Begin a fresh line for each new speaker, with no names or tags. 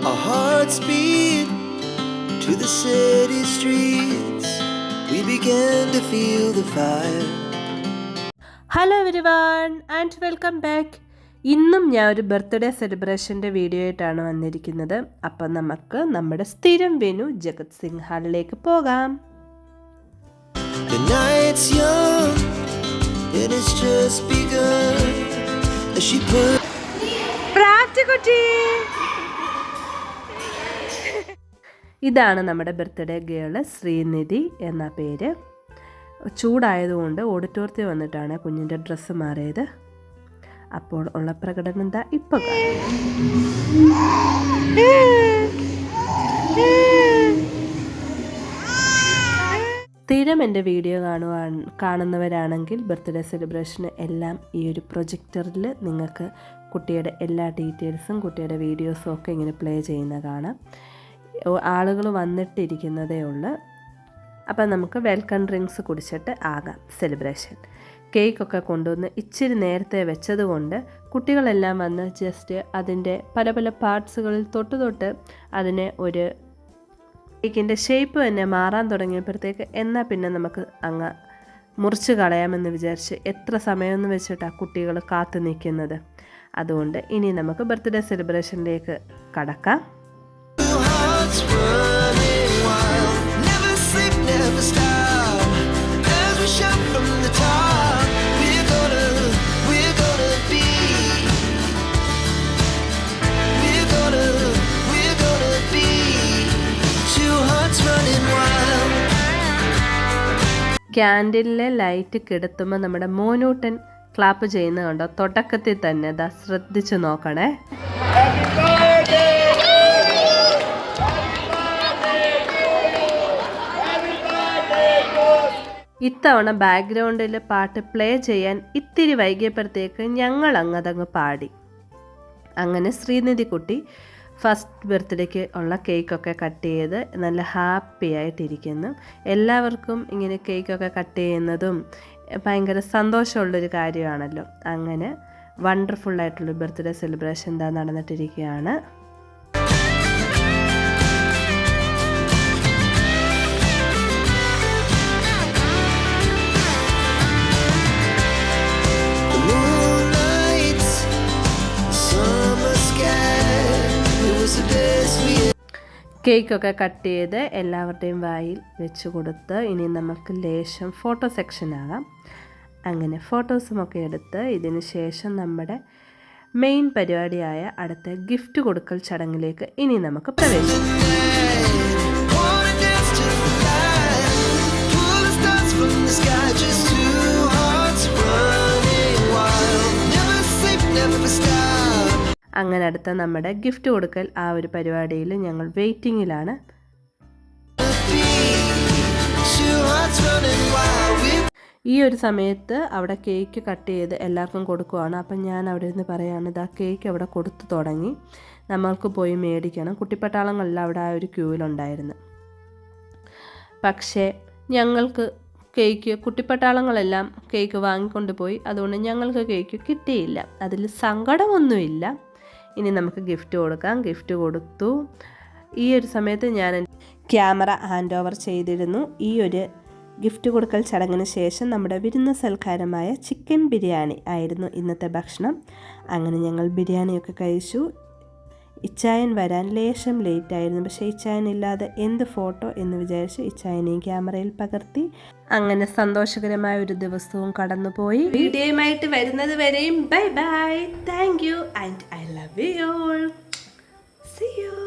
Our hearts beat to the city streets. We began to feel the fire.
Hello everyone and welcome back. ഇന്നും ഞാൻ ഒരു birthday സെലിബ്രേഷൻ്റെ video ആയിട്ടാണ് വന്നിരിക്കുന്നത്. അപ്പം നമുക്ക് നമ്മുടെ സ്ഥിരം വെന്യൂ ജഗത് സിംഗ് ഹാളിലേക്ക് പോകാം.
The night's young and it's just begun as she put
ഇതാണ് നമ്മുടെ ബർത്ത്ഡേ ഗേള് ശ്രീനിധി എന്ന പേര്. ചൂടായതുകൊണ്ട് ഓഡിറ്റോറിയത്തിൽ വന്നിട്ടാണ് കുഞ്ഞിൻ്റെ ഡ്രസ്സ് മാറിയത്. അപ്പോൾ ഉള്ള പ്രകടനം എന്താ ഇപ്പോൾ സ്ഥിരം എൻ്റെ വീഡിയോ കാണുന്നവരാണെങ്കിൽ ബർത്ത്ഡേ സെലിബ്രേഷന് എല്ലാം ഈ ഒരു പ്രൊജക്ടറിൽ നിങ്ങൾക്ക് കുട്ടിയുടെ എല്ലാ ഡീറ്റെയിൽസും കുട്ടിയുടെ വീഡിയോസും ഒക്കെ ഇങ്ങനെ പ്ലേ ചെയ്യുന്ന കാണാം. ആളുകൾ വന്നിട്ടിരിക്കുന്നതേ ഉള്ളൂ. അപ്പം നമുക്ക് വെൽക്കം ഡ്രിങ്ക്സ് കുടിച്ചിട്ട് ആകാം സെലിബ്രേഷൻ. കേക്കൊക്കെ കൊണ്ടുവന്ന് ഇച്ചിരി നേരത്തെ വെച്ചതുകൊണ്ട് കുട്ടികളെല്ലാം വന്ന് ജസ്റ്റ് അതിൻ്റെ പല പല പാർട്സുകളിൽ തൊട്ട് അതിനെ ഒരു കേക്കിൻ്റെ ഷേപ്പ് തന്നെ മാറാൻ തുടങ്ങിയപ്പോഴത്തേക്ക് എന്നാൽ പിന്നെ നമുക്ക് അങ്ങ് മുറിച്ച് കളയാമെന്ന് വിചാരിച്ച് എത്ര സമയമെന്ന് വെച്ചിട്ടാണ് കുട്ടികൾ കാത്തു നിൽക്കുന്നത്. അതുകൊണ്ട് ഇനി നമുക്ക് ബർത്ത്ഡേ സെലിബ്രേഷനിലേക്ക് കടക്കാം. ക്യാൻഡിലിലെ ലൈറ്റ് കെടുത്തുമ്പോൾ നമ്മുടെ മോനൂട്ടൻ ക്ലാപ്പ് ചെയ്യുന്നത് കണ്ടോ? തുടക്കത്തിൽ തന്നെ അതാ ശ്രദ്ധിച്ചു നോക്കണേ. ഇത്തവണ ബാക്ക്ഗ്രൗണ്ടിൽ പാട്ട് പ്ലേ ചെയ്യാൻ ഇത്തിരി വൈകിയപ്പോഴത്തേക്ക് ഞങ്ങൾ അങ്ങതങ്ങ് പാടി. അങ്ങനെ ശ്രീനിധി കുട്ടി ഫസ്റ്റ് ബർത്ത്ഡേക്ക് ഉള്ള കേക്കൊക്കെ കട്ട് ചെയ്ത് നല്ല ഹാപ്പി ആയിട്ടിരിക്കുന്നു. എല്ലാവർക്കും ഇങ്ങനെ കേക്കൊക്കെ കട്ട് ചെയ്യുന്നതും ഭയങ്കര സന്തോഷമുള്ളൊരു കാര്യമാണല്ലോ. അങ്ങനെ വണ്ടർഫുള്ളായിട്ടുള്ള ബർത്ത്ഡേ സെലിബ്രേഷൻ എന്താ നടന്നിട്ടിരിക്കുകയാണ്. കേക്കൊക്കെ കട്ട് ചെയ്ത് എല്ലാവരുടെയും വായിൽ വെച്ച് കൊടുത്ത് ഇനി നമുക്ക് ലേശം ഫോട്ടോ സെക്ഷനാകാം. അങ്ങനെ ഫോട്ടോസുമൊക്കെ എടുത്ത് ഇതിന് ശേഷം നമ്മുടെ മെയിൻ പരിപാടിയായ അടുത്ത ഗിഫ്റ്റ് കൊടുക്കൽ ചടങ്ങിലേക്ക് ഇനി നമുക്ക് പ്രവേശിക്കാം. അങ്ങനെ അടുത്ത നമ്മുടെ ഗിഫ്റ്റ് കൊടുക്കൽ ആ ഒരു പരിപാടിയിൽ ഞങ്ങൾ വെയിറ്റിങ്ങിലാണ്. ഈ ഒരു സമയത്ത് അവിടെ കേക്ക് കട്ട് ചെയ്ത് എല്ലാവർക്കും കൊടുക്കുവാണ്. അപ്പം ഞാൻ അവിടെ നിന്ന് പറയുകയാണ്, ഇതാ കേക്ക് അവിടെ കൊടുത്തു തുടങ്ങി, നമ്മൾക്ക് പോയി മേടിക്കണം. കുട്ടിപ്പട്ടാളങ്ങളെല്ലാം അവിടെ ആ ഒരു ക്യൂവിലുണ്ടായിരുന്നു. പക്ഷേ ഞങ്ങൾക്ക് കുട്ടിപ്പട്ടാളങ്ങളെല്ലാം കേക്ക് വാങ്ങിക്കൊണ്ട് പോയി. അതുകൊണ്ട് ഞങ്ങൾക്ക് കേക്ക് കിട്ടിയില്ല. അതിൽ സങ്കടമൊന്നുമില്ല. ഇനി നമുക്ക് ഗിഫ്റ്റ് കൊടുക്കാം. ഗിഫ്റ്റ് കൊടുത്തു. ഈ ഒരു സമയത്ത് ഞാൻ ക്യാമറ ഹാൻഡ് ഓവർ ചെയ്തിരുന്നു. ഈ ഒരു ഗിഫ്റ്റ് കൊടുക്കൽ ചടങ്ങിന് ശേഷം നമ്മുടെ വിരുന്ന് സൽക്കാരമായ ചിക്കൻ ബിരിയാണി ആയിരുന്നു ഇന്നത്തെ ഭക്ഷണം. അങ്ങനെ ഞങ്ങൾ ബിരിയാണിയൊക്കെ കഴിച്ചു. ഇച്ചായൻ വരാൻ ലേശം ലേറ്റായിരുന്നു. പക്ഷേ ഇച്ചായൻ ഇല്ലാതെ എന്ത് ഫോട്ടോ എന്ന് വിചാരിച്ച് ഇച്ചായനെയും ക്യാമറയിൽ പകർത്തി. അങ്ങനെ സന്തോഷകരമായ ഒരു ദിവസവും കടന്നുപോയി. വീഡിയോയുമായിട്ട് വരുന്നത് വരെയും bye bye. Thank you and I love you all. See U.